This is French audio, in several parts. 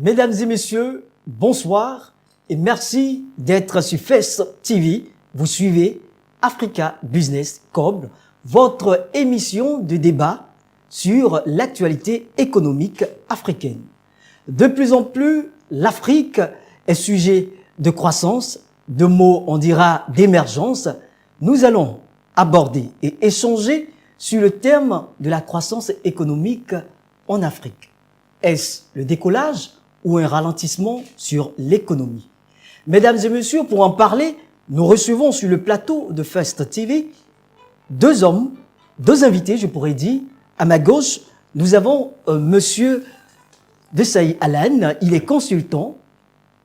Mesdames et messieurs, bonsoir et merci d'être sur Face TV. Vous suivez Africa Business Com, votre émission de débat sur l'actualité économique africaine. De plus en plus, l'Afrique est sujet de croissance, de mots on dira d'émergence. Nous allons aborder et échanger sur le thème de la croissance économique en Afrique. Est-ce le décollage ou un ralentissement sur l'économie? Mesdames et messieurs, pour en parler, nous recevons sur le plateau de Face TV deux hommes, deux invités, je pourrais dire. À ma gauche, nous avons Monsieur Desailly Alan. Il est consultant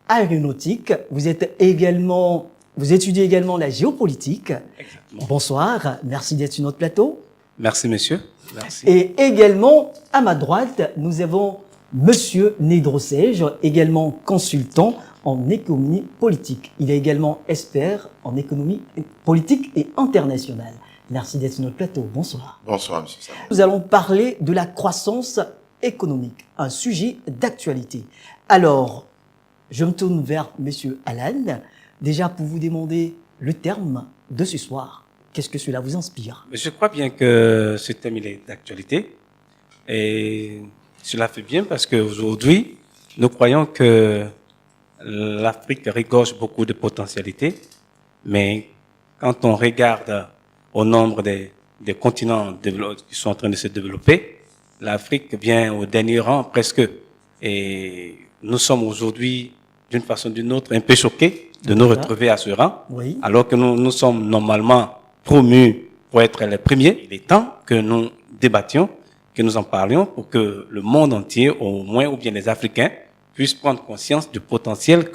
aéronautique. Vous étudiez également la géopolitique. Exactement. Bonsoir, merci d'être sur notre plateau. Merci, monsieur. Merci. Et également, à ma droite, nous avons Monsieur Nedro-Sège, également consultant en économie politique. Il est également expert en économie politique et internationale. Merci d'être sur notre plateau. Bonsoir. Bonsoir, monsieur Sam. Nous allons parler de la croissance économique, un sujet d'actualité. Alors, je me tourne vers Monsieur Alan, déjà pour vous demander le terme de ce soir. Qu'est-ce que cela vous inspire? Je crois bien que ce thème il est d'actualité et cela fait bien parce qu'aujourd'hui, nous croyons que l'Afrique regorge beaucoup de potentialités, mais quand on regarde au nombre des continents qui sont en train de se développer, l'Afrique vient au dernier rang presque. Et nous sommes aujourd'hui, d'une façon ou d'une autre, un peu choqués de nous retrouver à ce rang, Oui. alors que nous sommes normalement promus pour être les premiers. Il est temps que nous débattions, que nous en parlions pour que le monde entier, au moins, ou bien les Africains, puissent prendre conscience du potentiel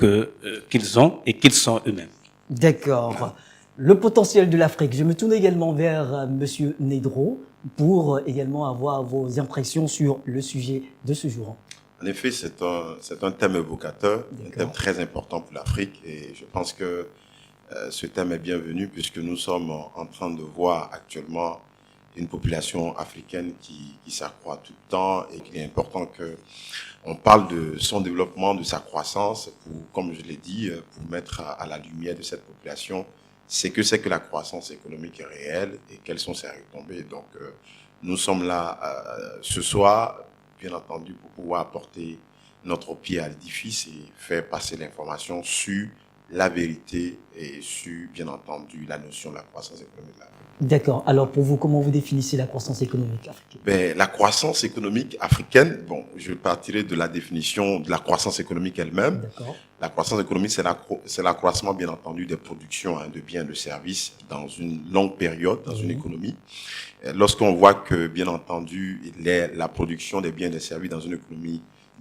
qu'ils ont et qu'ils sont eux-mêmes. D'accord. Le potentiel de l'Afrique. Je me tourne également vers Monsieur Nedro pour également avoir vos impressions sur le sujet de ce jour. En effet, c'est un thème évocateur, un D'accord. thème très important pour l'Afrique et je pense que ce thème est bienvenu puisque nous sommes en train de voir actuellement une population africaine qui s'accroît tout le temps et qu'il est important que on parle de son développement, de sa croissance, pour, comme je l'ai dit, pour mettre à la lumière de cette population c'est que la croissance économique est réelle et quelles sont ses retombées. Donc, nous sommes là ce soir, bien entendu, pour pouvoir apporter notre pied à l'édifice et faire passer l'information sur la vérité et sur, bien entendu, la notion de la croissance économique. D'accord. Alors, pour vous, comment vous définissez la croissance économique africaine? Ben, la croissance économique africaine, bon, je partirai de la définition de la croissance économique elle-même. D'accord. La croissance économique, c'est l'accroissement, bien entendu, des productions de biens et de services dans une longue période, dans une économie. Lorsqu'on voit que, bien entendu, la production des biens et des services dans une économie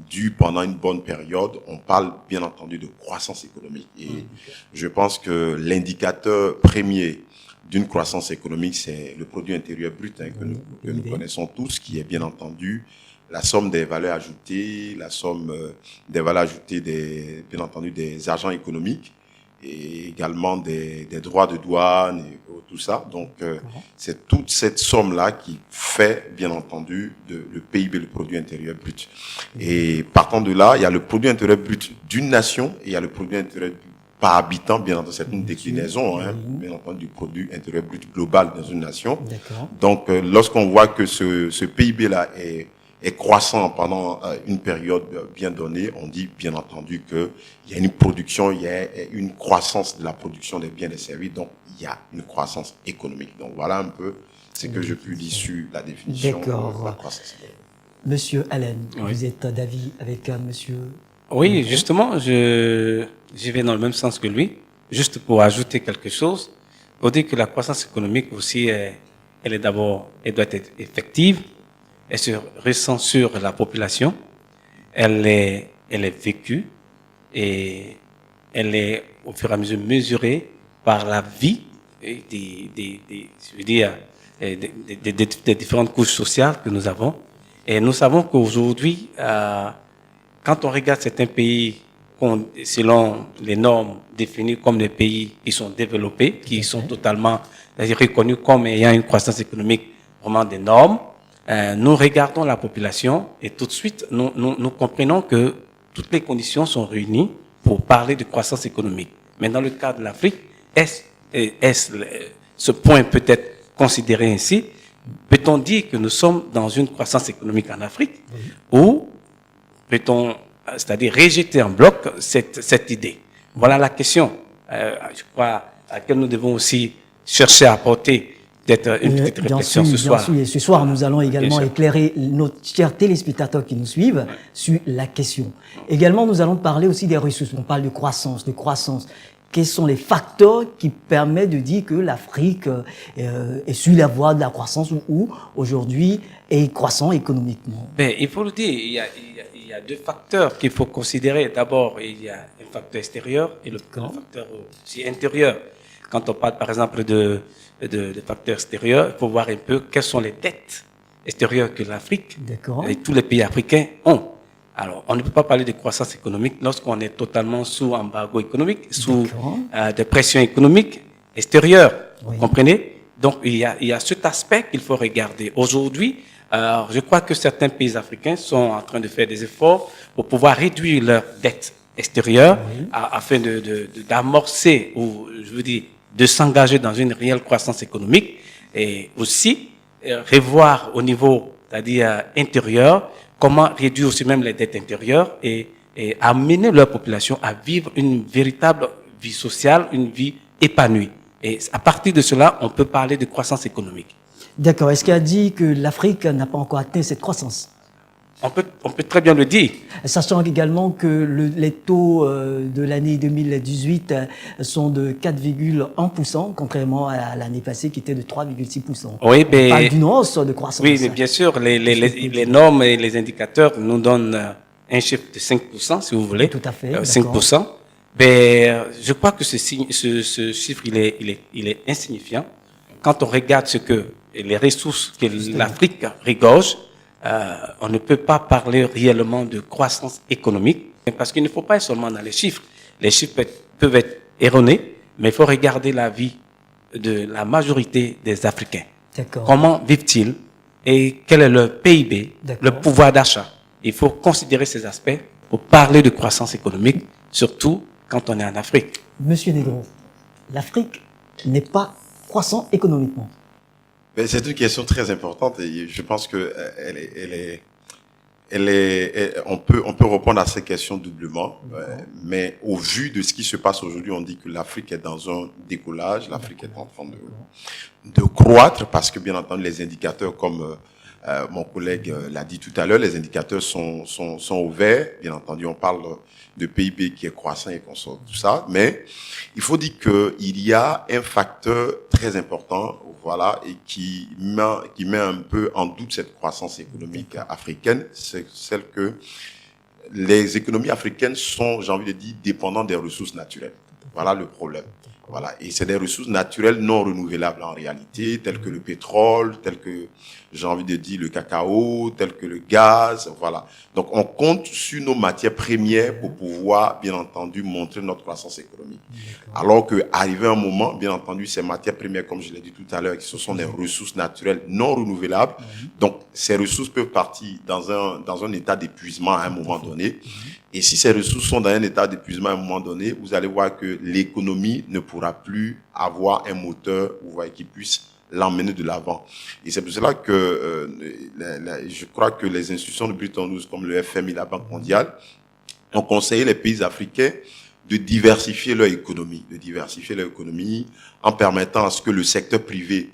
dure pendant une bonne période, on parle, bien entendu, de croissance économique. Et je pense que l'indicateur premier d'une croissance économique, c'est le produit intérieur brut que nous connaissons tous, qui est bien entendu la somme des valeurs ajoutées, la somme des valeurs ajoutées bien entendu des agents économiques et également des droits de douane et tout ça. Donc, c'est toute cette somme-là qui fait, bien entendu, le PIB, le produit intérieur brut. Et partant de là, il y a le produit intérieur brut d'une nation et il y a le produit intérieur brut par habitant, bien entendu, c'est une déclinaison, bien entendu, du produit intérieur brut global dans une nation. Donc, lorsqu'on voit que ce PIB-là est croissant pendant une période bien donnée, on dit, bien entendu, qu'il y a une production, il y a une croissance de la production des biens et des services, donc il y a une croissance économique. Donc, voilà un peu ce que je puis dire sur la définition de la croissance économique. Monsieur Allen, Oui. vous êtes d'avis avec Monsieur... Oui, justement, je vais dans le même sens que lui, juste pour ajouter quelque chose. On dit que la croissance économique aussi, elle doit être effective, elle se ressent sur la population, elle est vécue et elle est au fur et à mesure mesurée par la vie des différentes couches sociales que nous avons. Et nous savons qu'aujourd'hui, quand on regarde certains pays selon les normes définies comme des pays qui sont développés, qui sont totalement reconnus comme ayant une croissance économique vraiment des normes, nous regardons la population et tout de suite nous comprenons que toutes les conditions sont réunies pour parler de croissance économique. Mais dans le cas de l'Afrique, ce point peut être considéré ainsi? Peut-on dire que nous sommes dans une croissance économique en Afrique, ou peut-on, c'est-à-dire rejeter en bloc cette idée? Voilà la question, je crois, à laquelle nous devons aussi chercher à apporter peut-être une petite réflexion ce soir. Bien sûr, et ce soir, nous allons également éclairer nos chers téléspectateurs qui nous suivent sur la question. Également, nous allons parler aussi des ressources. On parle de croissance, Quels sont les facteurs qui permettent de dire que l'Afrique est sur la voie de la croissance ou aujourd'hui est croissant économiquement? Ben, il faut le dire, il y a deux facteurs qu'il faut considérer. D'abord, il y a un facteur extérieur et le facteur aussi intérieur. Quand on parle par exemple de facteurs extérieurs, il faut voir un peu quelles sont les dettes extérieures que l'Afrique et tous les pays africains ont. Alors, on ne peut pas parler de croissance économique lorsqu'on est totalement sous embargo économique, sous des pressions économiques extérieures. Vous comprenez? Donc, il y a cet aspect qu'il faut regarder. Aujourd'hui, je crois que certains pays africains sont en train de faire des efforts pour pouvoir réduire leurs dettes extérieures afin d'amorcer, ou je veux dire, de s'engager dans une réelle croissance économique, et aussi revoir au niveau, c'est-à-dire intérieur, comment réduire aussi même les dettes intérieures et amener leur population à vivre une véritable vie sociale, une vie épanouie. Et à partir de cela, on peut parler de croissance économique. D'accord. Est-ce qu'il a dit que l'Afrique n'a pas encore atteint cette croissance? On peut très bien le dire. Sachant également que les taux de l'année 2018 sont de 4,1%, contrairement à l'année passée qui était de 3,6%. Oui, on parle d'une hausse de croissance. Oui, mais bien sûr, les normes et les indicateurs nous donnent un chiffre de 5%, si vous voulez. Tout à fait. 5%. Mais je crois que ce chiffre, il est insignifiant. Quand on regarde les ressources que l'Afrique regorge, on ne peut pas parler réellement de croissance économique, parce qu'il ne faut pas être seulement dans les chiffres. Les chiffres peuvent être erronés, mais il faut regarder la vie de la majorité des Africains. Comment vivent-ils et quel est leur PIB, le pouvoir d'achat. Il faut considérer ces aspects pour parler de croissance économique, surtout quand on est en Afrique. Monsieur Negro, l'Afrique n'est pas croissant économiquement. C'est une question très importante et je pense que on peut répondre à cette question doublement. Mais au vu de ce qui se passe aujourd'hui, on dit que l'Afrique est dans un décollage, l'Afrique est en train de croître parce que bien entendu les indicateurs, comme mon collègue l'a dit tout à l'heure, les indicateurs sont au vert. Bien entendu, on parle de PIB qui est croissant et qu'on sort tout ça, mais il faut dire que il y a un facteur très important, voilà, et qui met un peu en doute cette croissance économique africaine, c'est celle que les économies africaines sont, j'ai envie de dire, dépendantes des ressources naturelles. Voilà le problème. Voilà. Et c'est des ressources naturelles non renouvelables en réalité, telles que le pétrole, telles que, j'ai envie de dire, le cacao, telles que le gaz, voilà. Donc, on compte sur nos matières premières pour pouvoir, bien entendu, montrer notre croissance économique. Alors que, arrivé un moment, bien entendu, ces matières premières, comme je l'ai dit tout à l'heure, ce sont des ressources naturelles non renouvelables. Donc, ces ressources peuvent partir dans un état d'épuisement à un moment donné. Et si ces ressources sont dans un état d'épuisement à un moment donné, vous allez voir que l'économie ne pourra plus avoir un moteur, vous voyez, qui puisse l'emmener de l'avant. Et c'est pour cela que je crois que les institutions de Bretton Woods, comme le FMI, la Banque mondiale, ont conseillé les pays africains de diversifier leur économie, en permettant à ce que le secteur privé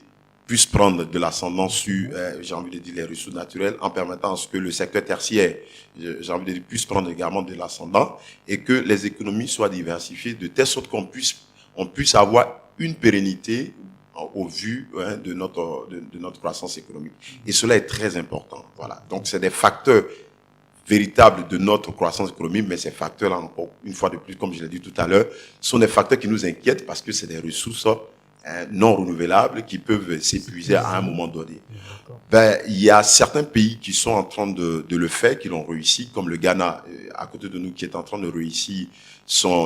puisse prendre de l'ascendant sur, j'ai envie de dire, les ressources naturelles, en permettant à ce que le secteur tertiaire, j'ai envie de dire, puisse prendre également de l'ascendant, et que les économies soient diversifiées de telle sorte qu'on puisse avoir une pérennité au vu de notre croissance économique. Et cela est très important. Voilà. Donc, c'est des facteurs véritables de notre croissance économique, mais ces facteurs-là, encore une fois de plus, comme je l'ai dit tout à l'heure, sont des facteurs qui nous inquiètent parce que c'est des ressources non renouvelables qui peuvent s'épuiser à un moment donné. Il y a certains pays qui sont en train de le faire, qui l'ont réussi, comme le Ghana, à côté de nous, qui est en train de réussir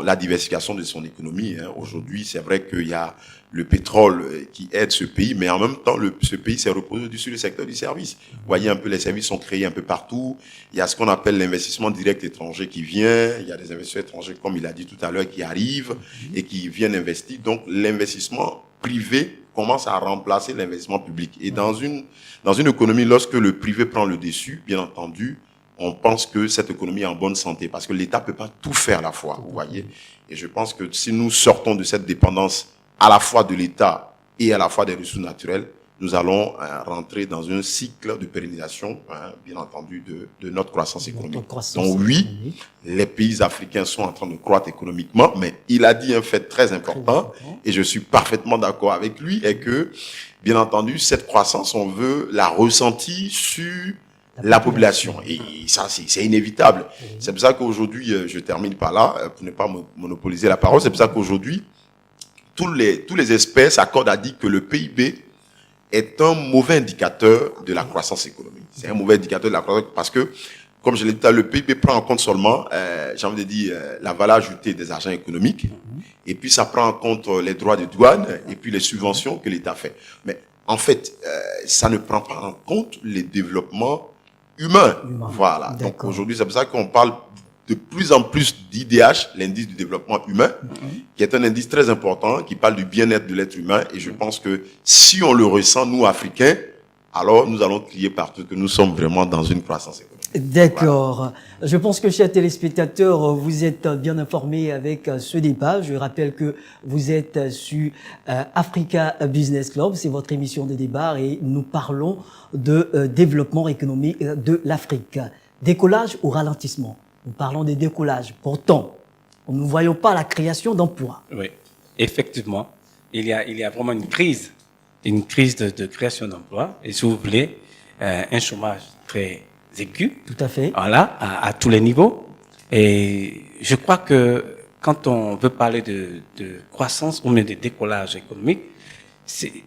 la diversification de son économie. Aujourd'hui, c'est vrai qu'il y a le pétrole qui aide ce pays, mais en même temps, ce pays s'est reposé sur le secteur du service. Vous voyez un peu, les services sont créés un peu partout. Il y a ce qu'on appelle l'investissement direct étranger qui vient. Il y a des investisseurs étrangers, comme il a dit tout à l'heure, qui arrivent et qui viennent investir. Donc, l'investissement privé commence à remplacer l'investissement public. Et dans une économie, lorsque le privé prend le dessus, bien entendu, on pense que cette économie est en bonne santé parce que l'État peut pas tout faire à la fois, vous voyez. Et je pense que si nous sortons de cette dépendance à la fois de l'État et à la fois des ressources naturelles, nous allons rentrer dans un cycle de pérennisation, bien entendu, de notre croissance économique. Donc oui, les pays africains sont en train de croître économiquement, mais il a dit un fait très important, et je suis parfaitement d'accord avec lui, est que, bien entendu, cette croissance, on veut la ressentir sur la population. Et ça, c'est inévitable. C'est pour ça qu'aujourd'hui, je termine par là, pour ne pas monopoliser la parole, c'est pour ça qu'aujourd'hui, tous les experts s'accordent à dire que le PIB est un mauvais indicateur de la croissance économique. C'est un mauvais indicateur de la croissance parce que, comme je l'ai dit tout à l'heure, le PIB prend en compte seulement, j'ai envie de dire, la valeur ajoutée des agents économiques, et puis ça prend en compte les droits de douane, et puis les subventions que l'État fait. Mais en fait, ça ne prend pas en compte les développements humains. Voilà. Donc aujourd'hui, c'est pour ça qu'on parle de plus en plus d'IDH, l'indice du développement humain, qui est un indice très important, qui parle du bien-être de l'être humain. Et je pense que si on le ressent, nous, Africains, alors nous allons crier partout que nous sommes vraiment dans une croissance économique. D'accord. Voilà. Je pense que, chers téléspectateurs, vous êtes bien informés avec ce débat. Je rappelle que vous êtes sur Africa Business Club. C'est votre émission de débat et nous parlons de développement économique de l'Afrique. Décollage ou ralentissement? Nous parlons de décollage. Pourtant, nous ne voyons pas la création d'emplois. Oui, effectivement, il y a vraiment une crise de création d'emplois. Et si vous voulez, un chômage très aigu. Tout à fait. Voilà, à tous les niveaux. Et je crois que quand on veut parler de croissance ou même de décollage économique,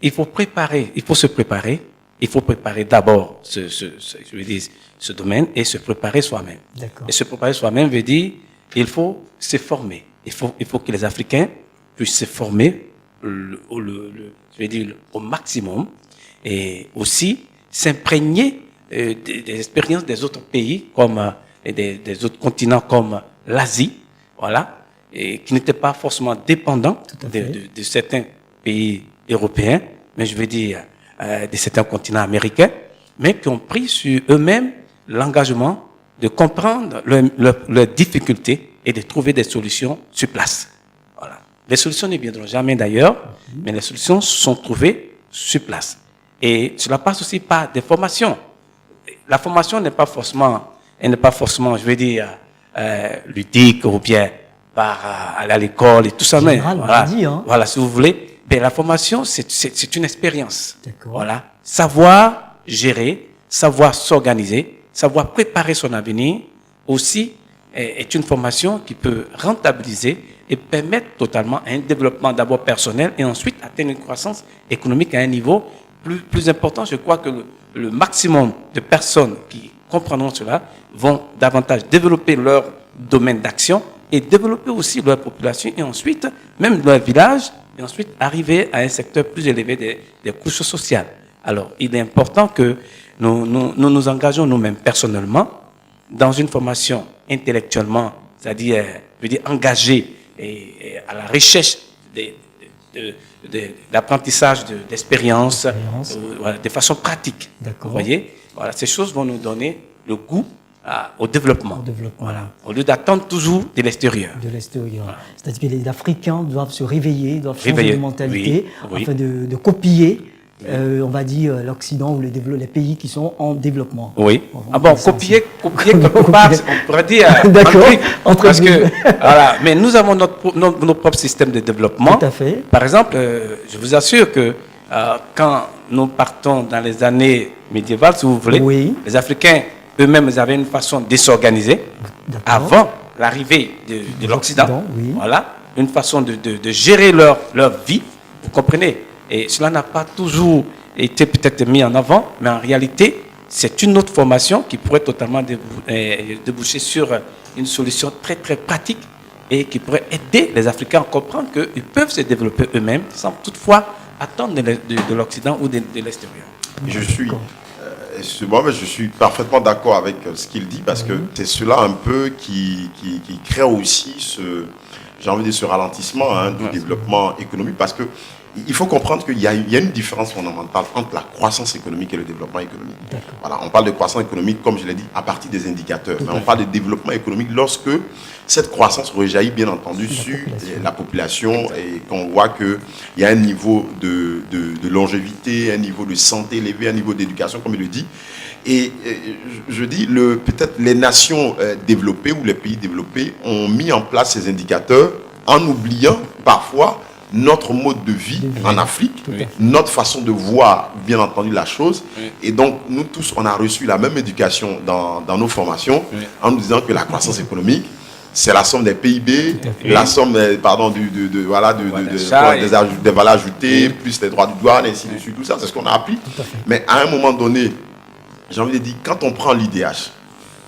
il faut se préparer. Il faut préparer d'abord ce domaine et se préparer soi-même. Et se préparer soi-même veut dire il faut se former. Il faut que les Africains puissent se former au maximum et aussi s'imprégner des expériences des autres pays comme des autres continents comme l'Asie, voilà, et qui n'étaient pas forcément dépendants de certains pays européens, mais je veux dire de certains continents américains, mais qui ont pris sur eux-mêmes l'engagement de comprendre leurs difficultés et de trouver des solutions sur place. Voilà. Les solutions ne viendront jamais d'ailleurs, mais les solutions sont trouvées sur place. Et cela passe aussi par des formations. La formation n'est pas forcément, je veux dire, ludique ou bien par aller à l'école et tout ça. Général, mais voilà, on dit, hein. Voilà, si vous voulez. Ben, la formation, c'est une expérience. Voilà. Savoir gérer, savoir s'organiser, savoir préparer son avenir aussi est une formation qui peut rentabiliser et permettre totalement un développement d'abord personnel et ensuite atteindre une croissance économique à un niveau plus important. Je crois que le maximum de personnes qui comprendront cela vont davantage développer leur domaine d'action et développer aussi leur population et ensuite même leur village et ensuite arriver à un secteur plus élevé des couches sociales. Alors, il est important que nous engageons nous-mêmes personnellement dans une formation intellectuellement, c'est-à-dire, je veux dire, engagée et à la recherche d'apprentissage d'expérience, de façon pratique. Vous voyez, voilà, ces choses vont nous donner le goût au développement. Voilà. Au lieu d'attendre toujours de l'extérieur. De l'extérieur. Voilà. C'est-à-dire que les Africains doivent se réveiller, doivent changer de mentalité, afin de copier, on va dire, l'Occident ou les pays qui sont en développement. Oui. Copier quelque part, on pourrait dire. D'accord. Parce que, voilà. Mais nous avons nos propres systèmes de développement. Tout à fait. Par exemple, je vous assure que quand nous partons dans les années médiévales, si vous voulez, les Africains eux-mêmes avaient une façon de s'organiser avant l'arrivée de l'Occident. Voilà, une façon de gérer leur vie, vous comprenez. Et cela n'a pas toujours été peut-être mis en avant, mais en réalité, c'est une autre formation qui pourrait totalement déboucher sur une solution très très pratique et qui pourrait aider les Africains à comprendre qu'ils peuvent se développer eux-mêmes sans toutefois attendre de l'Occident ou de l'extérieur. Je suis, excusez-moi, mais je suis parfaitement d'accord avec ce qu'il dit parce que c'est cela un peu qui crée aussi j'ai envie de dire, ce ralentissement du développement économique parce que il faut comprendre qu'il y a une différence fondamentale entre la croissance économique et le développement économique. Voilà, on parle de croissance économique, comme je l'ai dit, à partir des indicateurs. Mais on parle de développement économique lorsque cette croissance rejaillit, bien entendu, sur la population et qu'on voit qu'il y a un niveau de longévité, un niveau de santé élevé, un niveau d'éducation, comme il le dit. Et je dis, peut-être les nations développées ou les pays développés ont mis en place ces indicateurs en oubliant parfois notre mode de vie en Afrique, notre façon de voir, bien entendu, la chose. Et donc, nous tous, on a reçu la même éducation dans nos formations en nous disant que la croissance économique, c'est la somme des PIB, la somme des valeurs ajoutées, plus les droits de douane, ainsi de suite, tout ça, c'est ce qu'on a appris. Mais à un moment donné, j'ai envie de dire, quand on prend l'IDH,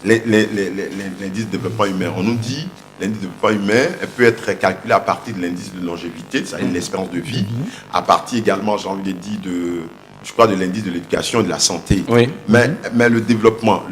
l'indice de développement humain, on nous dit l'indice de développement humain peut être calculé à partir de l'indice de longévité, c'est-à-dire l'espérance de vie, à partir également, j'ai envie de dire, de l'indice de l'éducation et de la santé. Mais le développement,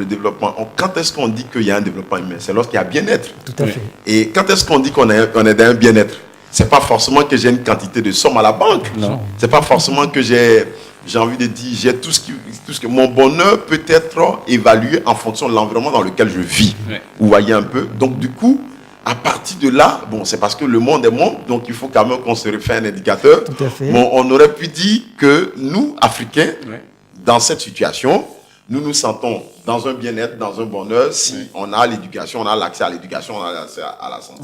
quand est-ce qu'on dit qu'il y a un développement humain? C'est lorsqu'il y a bien-être. Tout à fait. Et quand est-ce qu'on dit qu'on est dans un bien-être? C'est pas forcément que j'ai une quantité de somme à la banque. Non. C'est pas forcément que j'ai envie de dire, j'ai tout ce que mon bonheur peut être évalué en fonction de l'environnement dans lequel je vis. Vous voyez un peu? Donc, du coup, à partir de là, bon, c'est parce que le monde est monde, donc il faut quand même qu'on se refait un indicateur. Tout à fait. Bon, on aurait pu dire que nous, Africains, dans cette situation, nous nous sentons dans un bien-être, dans un bonheur, si on a l'éducation, on a l'accès à l'éducation, on a l'accès à la santé.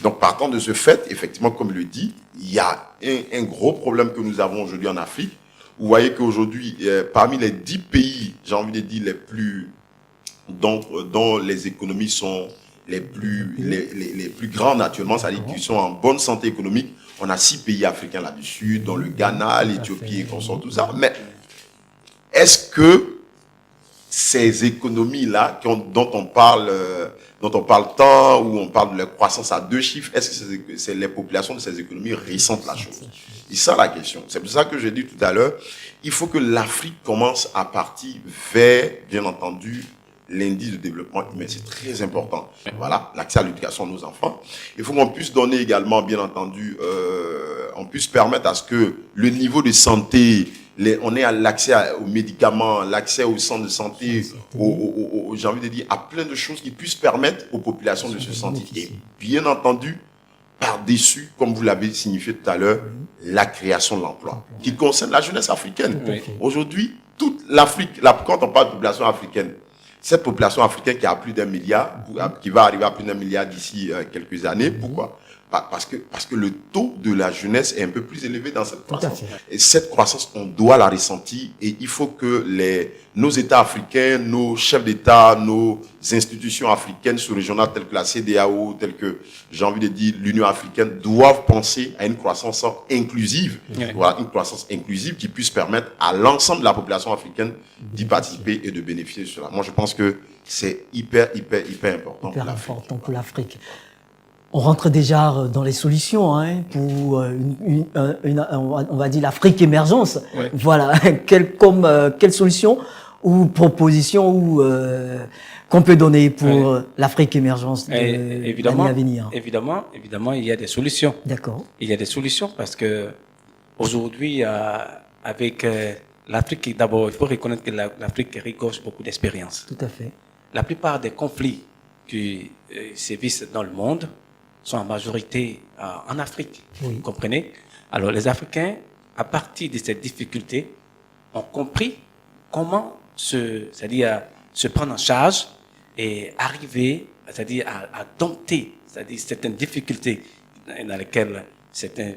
Donc, partant de ce fait, effectivement, comme il le dit, il y a un gros problème que nous avons aujourd'hui en Afrique. Vous voyez qu'aujourd'hui, parmi les 10 pays, j'ai envie de dire, les plus, dont les économies sont les plus grandes actuellement, c'est-à-dire qui sont en bonne santé économique, on a 6 pays africains là-dessus, dont le Ghana, l'Éthiopie et consorts, tout ça. Mais est-ce que ces économies-là, dont on parle tant, où on parle de la croissance à 2 chiffres, est-ce que c'est les populations de ces économies ressentent la chose? C'est ça la question. C'est pour ça que j'ai dit tout à l'heure, il faut que l'Afrique commence à partir vers, bien entendu, l'indice de développement humain. C'est très important. Voilà, l'accès à l'éducation de nos enfants. Il faut qu'on puisse donner également, bien entendu, on puisse permettre à ce que le niveau de santé, on ait l'accès aux médicaments, l'accès aux centres de santé, j'ai envie de dire, à plein de choses qui puissent permettre aux populations de se sentir. Et bien entendu, par-dessus, comme vous l'avez signifié tout à l'heure, la création de l'emploi, qui concerne la jeunesse africaine. Aujourd'hui, toute l'Afrique, quand on parle de population africaine, cette population africaine qui a plus d'1 milliard, qui va arriver à plus d'1 milliard d'ici quelques années, pourquoi? Parce que le taux de la jeunesse est un peu plus élevé dans cette croissance. Et cette croissance, on doit la ressentir et il faut que nos États africains, nos chefs d'État, nos institutions africaines sous-régionales telles que la CEDEAO, telles que, j'ai envie de dire, l'Union africaine, doivent penser à une croissance inclusive. Voilà, une croissance inclusive qui puisse permettre à l'ensemble de la population africaine d'y participer et de bénéficier de cela. Moi, je pense que c'est hyper important pour l'Afrique. On rentre déjà dans les solutions pour on va dire l'Afrique émergence. Voilà, quelle solution ou proposition qu'on peut donner pour l'Afrique émergence de l'année à venir. Évidemment, il y a des solutions. D'accord. Il y a des solutions parce que aujourd'hui, avec l'Afrique, d'abord, il faut reconnaître que l'Afrique regorge beaucoup d'expérience. Tout à fait. La plupart des conflits qui sévissent dans le monde sont en majorité en Afrique. Vous comprenez? Alors, les Africains, à partir de cette difficulté, ont compris comment c'est-à-dire se prendre en charge et arriver, c'est-à-dire à dompter, c'est-à-dire certaines difficultés dans lesquelles certains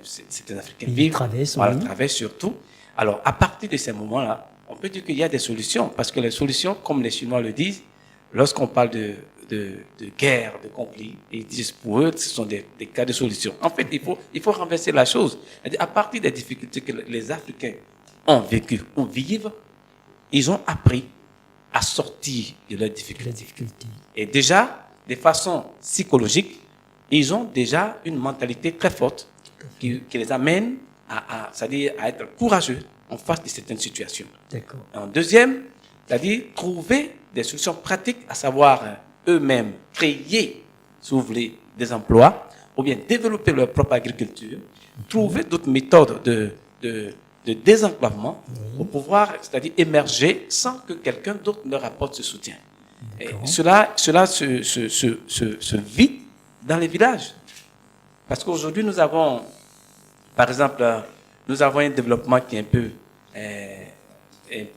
Africains vivent, traversent surtout. Alors, à partir de ces moments-là, on peut dire qu'il y a des solutions, parce que les solutions, comme les Chinois le disent, lorsqu'on parle de guerre, de conflit, ils disent pour eux, ce sont des cas de solution. En fait, il faut renverser la chose. À partir des difficultés que les Africains ont vécues ou vivent, ils ont appris à sortir de leurs difficultés. Et déjà, de façon psychologique, ils ont déjà une mentalité très forte qui les amène c'est-à-dire à être courageux en face de certaines situations. D'accord. En deuxième, c'est-à-dire trouver des solutions pratiques, à savoir eux-mêmes créer, si vous voulez, des emplois, ou bien développer leur propre agriculture, trouver d'autres méthodes de désenclavement pour pouvoir, c'est-à-dire émerger sans que quelqu'un d'autre leur apporte ce soutien. Et cela se vit dans les villages. Parce qu'aujourd'hui, nous avons, par exemple, nous avons un développement qui est un peu,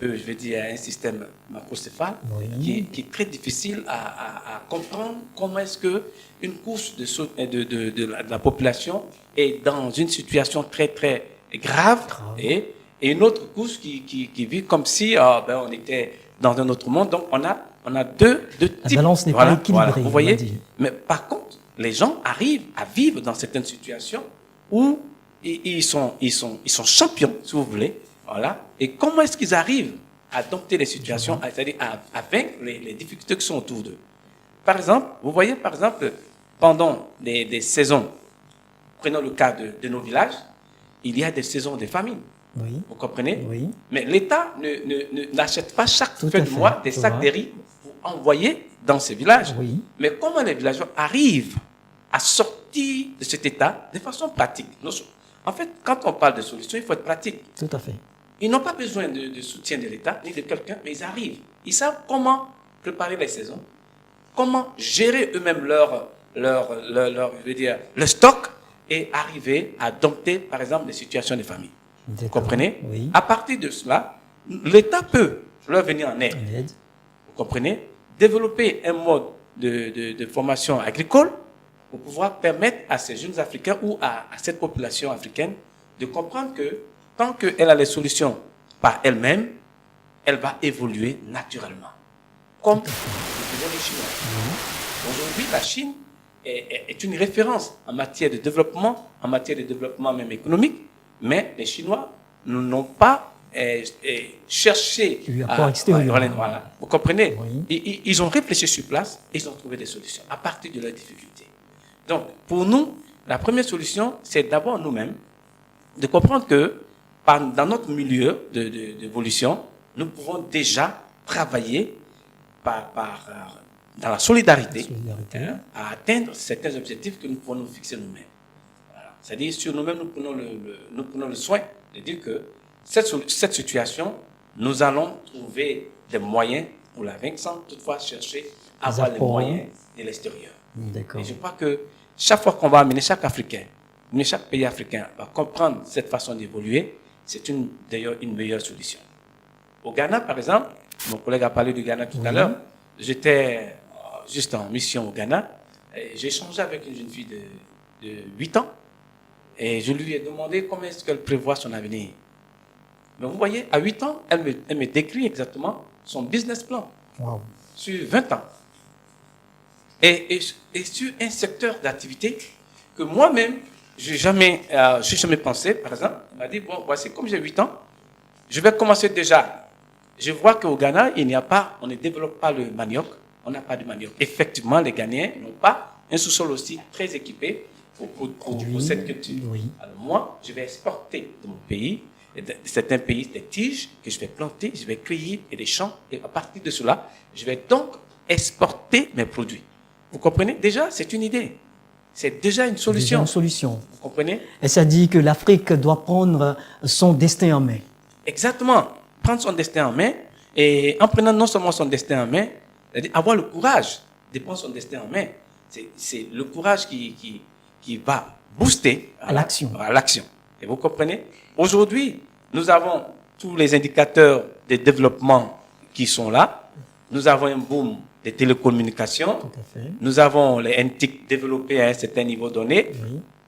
je vais dire, un système macrocéphale qui est très difficile à comprendre comment est-ce que une couche de la population est dans une situation très, très grave et une autre couche qui vit comme si on était dans un autre monde. Donc, on a deux types. La balance n'est pas équilibrée. Vous voyez? Mais par contre, les gens arrivent à vivre dans certaines situations où ils sont champions, si vous voulez. Voilà. Et comment est-ce qu'ils arrivent à dompter les situations, c'est-à-dire à vaincre les difficultés qui sont autour d'eux? Par exemple, vous voyez, par exemple, pendant des saisons, prenons le cas de nos villages, il y a des saisons de famine. Oui. Vous comprenez? Oui. Mais l'État n'achète pas chaque fin de mois des sacs de riz pour envoyer dans ces villages. Oui. Mais comment les villageois arrivent à sortir de cet état de façon pratique? En fait, quand on parle de solution, il faut être pratique. Tout à fait. Ils n'ont pas besoin de soutien de l'État ni de quelqu'un, mais ils arrivent. Ils savent comment préparer les saisons, comment gérer eux-mêmes le stock et arriver à dompter, par exemple, des situations de famille. Vous comprenez? Oui. À partir de cela, l'État peut leur venir en aide. Vous comprenez? Développer un mode de formation agricole pour pouvoir permettre à ces jeunes Africains ou à cette population africaine de comprendre que tant qu'elle a les solutions par elle-même, elle va évoluer naturellement. Comme le faisaient les Chinois. Aujourd'hui, la Chine est une référence en matière de développement même économique, mais les Chinois n'ont pas cherché voilà. Vous comprenez? Ils ont réfléchi sur place et ils ont trouvé des solutions à partir de leurs difficultés. Donc, pour nous, la première solution, c'est d'abord nous-mêmes de comprendre que dans notre milieu d'évolution, nous pouvons déjà travailler dans la solidarité. À atteindre certains objectifs que nous pouvons nous fixer nous-mêmes. Voilà. C'est-à-dire, sur nous-mêmes, nous prenons le soin de dire que cette situation, nous allons trouver des moyens pour la vaincre sans toutefois chercher à avoir les moyens de l'extérieur. Et je crois que chaque fois qu'on va amener chaque Africain, chaque pays africain va comprendre cette façon d'évoluer, c'est d'ailleurs une meilleure solution. Au Ghana, par exemple, mon collègue a parlé du Ghana tout à l'heure, j'étais juste en mission au Ghana, j'ai échangé avec une jeune fille de 8 ans, et je lui ai demandé comment est-ce qu'elle prévoit son avenir. Mais vous voyez, à 8 ans, elle me décrit exactement son business plan sur 20 ans. Et sur un secteur d'activité que moi-même, j'ai jamais pensé. Par exemple, elle m'a dit, bon, voici, comme j'ai 8 ans, je vais commencer déjà. Je vois qu'au Ghana, on ne développe pas le manioc, on n'a pas de manioc. Effectivement, les Ghanéens n'ont pas un sous-sol aussi très équipé pour cette culture. Alors moi, je vais exporter de mon pays, de certains pays, des tiges que je vais planter, je vais cueillir et des champs. Et à partir de cela, je vais donc exporter mes produits. Vous comprenez? Déjà, c'est une idée. C'est déjà une solution. Vous comprenez? Et ça dit que l'Afrique doit prendre son destin en main. Exactement. Prendre son destin en main. Et en prenant non seulement son destin en main, c'est-à-dire avoir le courage de prendre son destin en main. C'est le courage qui va booster à l'action. Et vous comprenez? Aujourd'hui, nous avons tous les indicateurs de développement qui sont là. Nous avons un boom des télécommunications. Tout à fait. Nous avons les NTIC développés à un certain niveau donné.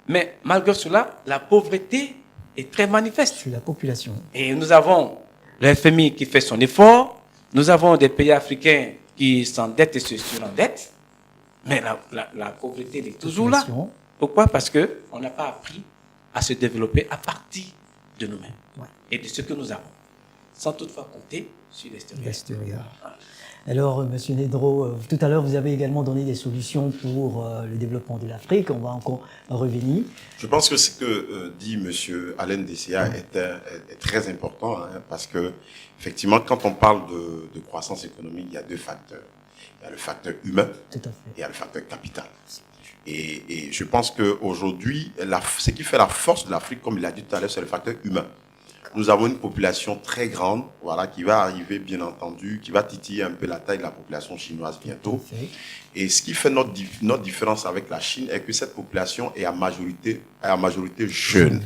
Mais malgré cela, la pauvreté est très manifeste. Sur la population. Et nous avons le FMI qui fait son effort. Nous avons des pays africains qui s'endettent et se surendettent. Mais la pauvreté elle est toujours là. Pourquoi? Parce qu'on n'a pas appris à se développer à partir de nous-mêmes et de ce que nous avons, sans toutefois compter sur l'extérieur. Alors, Monsieur Nedro, tout à l'heure, vous avez également donné des solutions pour le développement de l'Afrique. On va encore revenir. Je pense que ce que dit Monsieur Alain Dessia est très important, hein, parce que effectivement, quand on parle de croissance économique, il y a deux facteurs. Il y a le facteur humain Tout à fait. et il y a le facteur capital. Et je pense qu'aujourd'hui, ce qui fait la force de l'Afrique, comme il a dit tout à l'heure, c'est le facteur humain. Nous avons une population très grande, voilà, qui va arriver, bien entendu, qui va titiller un peu la taille de la population chinoise bientôt. Et ce qui fait notre différence avec la Chine est que cette population est à majorité jeune,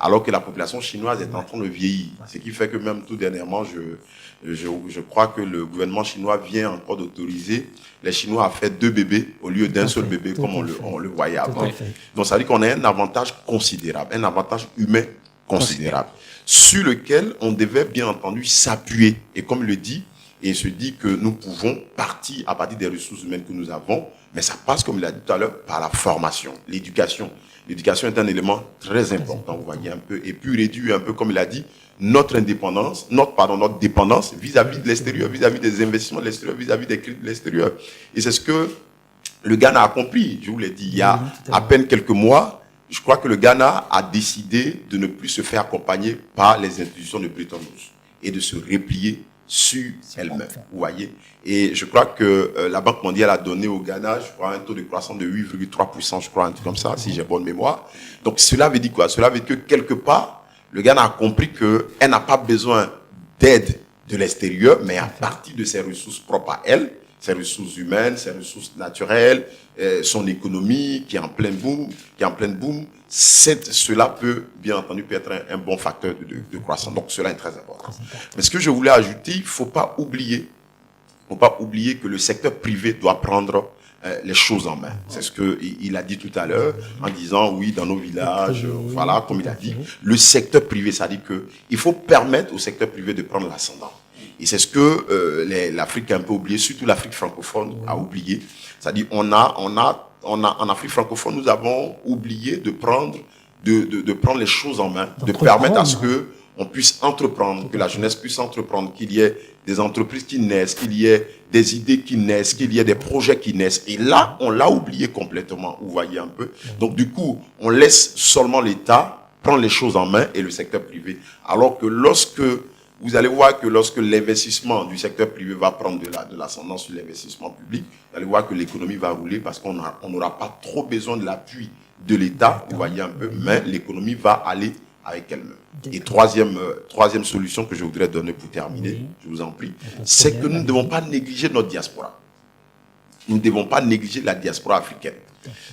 alors que la population chinoise est en train de vieillir. Ce qui fait que même tout dernièrement, je crois que le gouvernement chinois vient encore d'autoriser les Chinois à faire 2 bébés au lieu d'un seul bébé, comme on le voyait avant. Donc ça veut dire qu'on a un avantage considérable, un avantage humain considérable, sur lequel on devait bien entendu s'appuyer. Et comme il le dit, et se dit que nous pouvons partir à partir des ressources humaines que nous avons, mais ça passe, comme il a dit tout à l'heure, par la formation, l'éducation. L'éducation est un élément très important, vous voyez un peu, et puis réduire un peu, comme il a dit, notre indépendance, notre dépendance vis-à-vis de l'extérieur, vis-à-vis des investissements de l'extérieur, vis-à-vis des crédits de l'extérieur. Et c'est ce que le Ghana a accompli. Je vous l'ai dit, il y a à peine quelques mois, je crois que le Ghana a décidé de ne plus se faire accompagner par les institutions de Bretton Woods et de se replier sur elle-même, vous voyez. Et je crois que la Banque mondiale a donné au Ghana, je crois, un taux de croissance de 8,3%, je crois, un truc comme ça, si j'ai bonne mémoire. Donc cela veut dire quoi? Cela veut dire que quelque part, le Ghana a compris qu'elle n'a pas besoin d'aide de l'extérieur, mais à partir de ses ressources propres à elle, ses ressources humaines, ses ressources naturelles, son économie qui est en plein boom, cela peut, bien entendu, être un bon facteur de croissance. Donc, cela est très important. Mais ce que je voulais ajouter, il faut pas oublier que le secteur privé doit prendre les choses en main. C'est ce que il a dit tout à l'heure, en disant, oui, dans nos villages, voilà, comme il a dit, le secteur privé, ça dit que il faut permettre au secteur privé de prendre l'ascendant. Et c'est ce que l'Afrique a un peu oublié, surtout l'Afrique francophone a oublié. C'est-à-dire, en Afrique francophone, nous avons oublié de prendre les choses en main, de permettre à ce que on puisse entreprendre, que la jeunesse puisse entreprendre, qu'il y ait des entreprises qui naissent, qu'il y ait des idées qui naissent, qu'il y ait des projets qui naissent. Et là, on l'a oublié complètement, vous voyez un peu. Donc, du coup, on laisse seulement l'État prendre les choses en main et le secteur privé. Alors que vous allez voir que lorsque l'investissement du secteur privé va prendre de l'ascendant sur l'investissement public, vous allez voir que l'économie va rouler parce qu'on n'aura pas trop besoin de l'appui de l'État, vous voyez un peu, mais l'économie va aller avec elle-même. Et troisième solution que je voudrais donner pour terminer, je vous en prie, c'est que nous ne devons pas négliger notre diaspora. Nous ne devons pas négliger la diaspora africaine.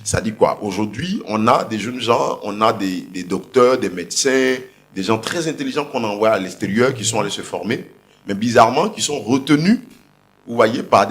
Ça dit quoi? Aujourd'hui, on a des jeunes gens, on a des docteurs, des médecins, des gens très intelligents qu'on envoie à l'extérieur, qui sont allés se former, mais bizarrement, qui sont retenus, vous voyez, par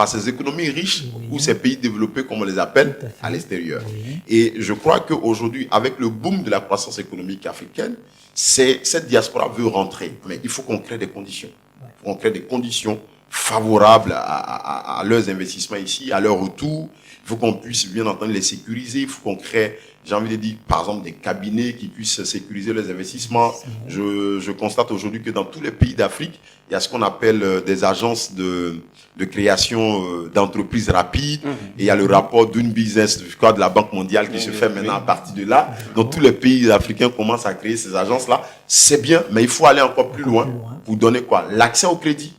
ces économies riches ou ces pays développés, comme on les appelle, à l'extérieur. Et je crois qu'aujourd'hui, avec le boom de la croissance économique africaine, cette diaspora veut rentrer. Mais il faut qu'on crée des conditions. Il faut qu'on crée des conditions favorables à leurs investissements ici, à leur retour. Il faut qu'on puisse, bien entendu, les sécuriser. Il faut qu'on crée, j'ai envie de dire, par exemple, des cabinets qui puissent sécuriser les investissements. Je constate aujourd'hui que dans tous les pays d'Afrique, il y a ce qu'on appelle des agences de création d'entreprises rapides. Et il y a le rapport d'une business, je crois, de la Banque mondiale qui se fait maintenant à partir de là. Donc tous les pays africains commencent à créer ces agences-là. C'est bien, mais il faut aller encore plus loin pour donner quoi? L'accès au crédit.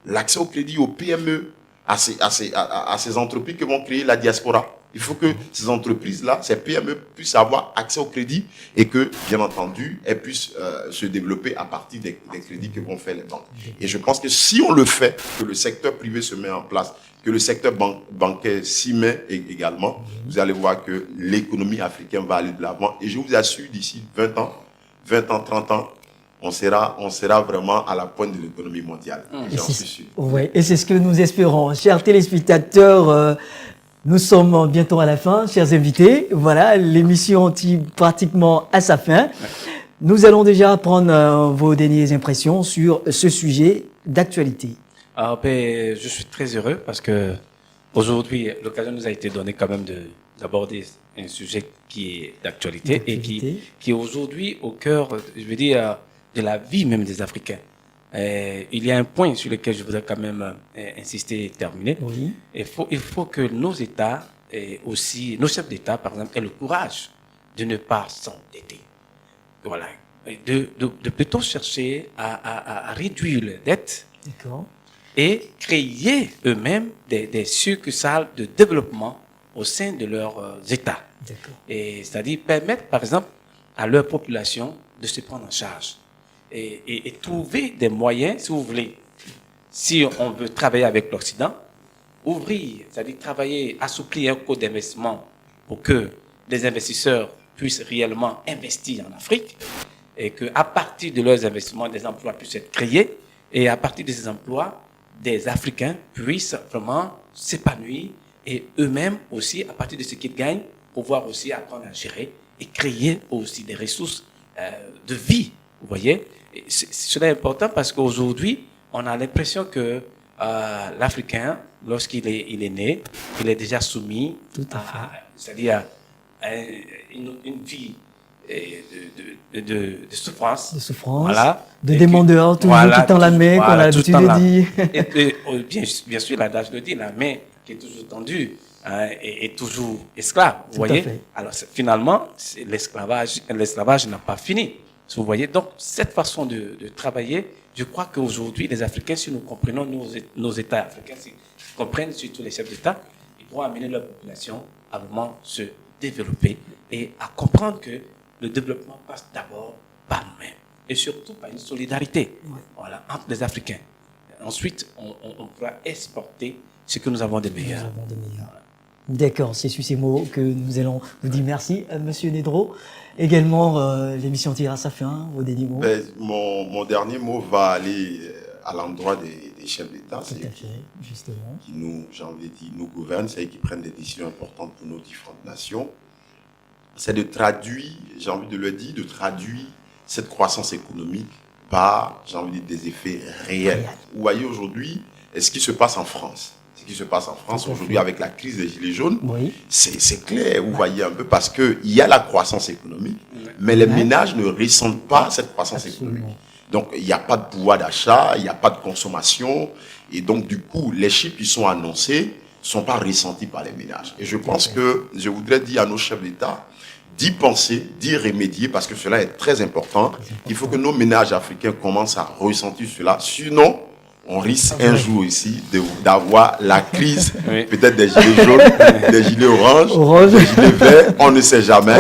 L'accès au crédit aux PME, à ces entreprises que vont créer la diaspora. Il faut que ces entreprises-là, ces PME puissent avoir accès au crédit et que, bien entendu, elles puissent se développer à partir des crédits que vont faire les banques. Et je pense que si on le fait, que le secteur privé se met en place, que le secteur bancaire s'y met également, vous allez voir que l'économie africaine va aller de l'avant. Et je vous assure, d'ici 20 ans, 30 ans, on sera vraiment à la pointe de l'économie mondiale. J'en suis sûr. Oui, et c'est ce que nous espérons. Chers téléspectateurs, nous sommes bientôt à la fin, chers invités. Voilà, l'émission tire pratiquement à sa fin. Nous allons déjà prendre vos dernières impressions sur ce sujet d'actualité. Je suis très heureux parce que aujourd'hui, l'occasion nous a été donnée quand même d'aborder un sujet qui est d'actualité et qui est aujourd'hui au cœur, je veux dire, de la vie même des Africains. il y a un point sur lequel je voudrais quand même insister et terminer. Oui. Il faut que nos États, et aussi nos chefs d'État, par exemple, aient le courage de ne pas s'endetter. Voilà. De plutôt chercher à réduire les dettes D'accord. et créer eux-mêmes des succursales de développement au sein de leurs États. D'accord. Et c'est-à-dire permettre, par exemple, à leur population de se prendre en charge et trouver des moyens, si vous voulez, si on veut travailler avec l'Occident, ouvrir, c'est-à-dire travailler, assouplir un code d'investissement pour que les investisseurs puissent réellement investir en Afrique et qu'à partir de leurs investissements, des emplois puissent être créés et à partir de ces emplois, des Africains puissent vraiment s'épanouir et eux-mêmes aussi, à partir de ce qu'ils gagnent, pouvoir aussi apprendre à gérer et créer aussi des ressources de vie, vous voyez. Cela est important parce qu'aujourd'hui, on a l'impression que l'Africain, lorsqu'il est né, il est déjà soumis c'est-à-dire à une vie de souffrance. De souffrance, voilà, de demandeur, toujours voilà, qui tend la main, qu'on a l'habitude de dire. Bien sûr, l'adage le dit, la main qui est toujours tendue est toujours esclave, vous voyez. Alors finalement, l'esclavage n'a pas fini, vous voyez. Donc cette façon de travailler, je crois qu'aujourd'hui, les Africains, si nous comprenons nos États africains, si ils comprennent surtout les chefs d'État, ils pourront amener leur population à vraiment se développer et à comprendre que le développement passe d'abord par nous-mêmes et surtout par une solidarité voilà, entre les Africains. Ensuite, on pourra exporter ce que nous avons de meilleur. D'accord, c'est sur ces mots que nous allons vous dire merci, Monsieur Nedro. Également, l'émission tire à sa fin, vos derniers mots. Mon dernier mot va aller à l'endroit des chefs d'État. Tout à fait, justement. Qui nous, j'ai envie de dire, nous gouvernent, c'est eux qui prennent des décisions importantes pour nos différentes nations. C'est de traduire, j'ai envie de le dire, de traduire cette croissance économique par, j'ai envie de dire, des effets réels. Vous voyez aujourd'hui, ce qui se passe en France. Ce qui se passe en France aujourd'hui avec la crise des Gilets jaunes, c'est clair, vous voyez un peu, parce qu'il y a la croissance économique, mais les ménages ne ressentent pas cette croissance économique. Donc, il n'y a pas de pouvoir d'achat, il n'y a pas de consommation, et donc, du coup, les chiffres qui sont annoncés ne sont pas ressentis par les ménages. Et je pense que, je voudrais dire à nos chefs d'État d'y penser, d'y remédier, parce que cela est très important. Il faut que nos ménages africains commencent à ressentir cela, sinon, on risque un jour ici d'avoir la crise, peut-être des gilets jaunes, des gilets oranges, des gilets verts, on ne sait jamais.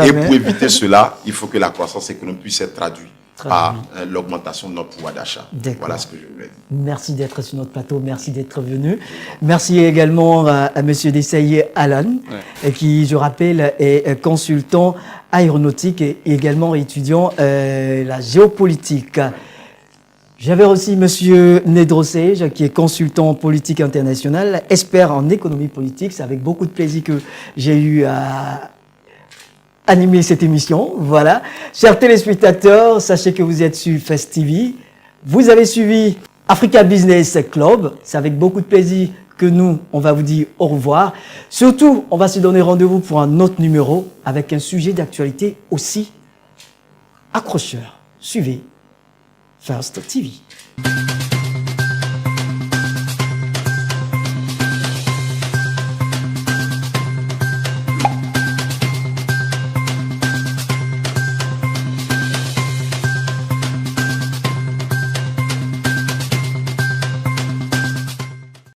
Et pour éviter cela, il faut que la croissance économique puisse être traduite par l'augmentation de notre pouvoir d'achat. Voilà ce que je voulais dire. Merci d'être sur notre plateau, merci d'être venu. Merci également à M. Desailly Alan, qui, je rappelle, est consultant aéronautique et également étudiant la géopolitique. J'avais aussi M. Nedro Sage, qui est consultant en politique internationale, expert en économie politique. C'est avec beaucoup de plaisir que j'ai eu à animer cette émission. Voilà. Chers téléspectateurs, sachez que vous êtes sur Fest TV. Vous avez suivi Africa Business Club. C'est avec beaucoup de plaisir que nous, on va vous dire au revoir. Surtout, on va se donner rendez-vous pour un autre numéro avec un sujet d'actualité aussi accrocheur. Suivez First TV.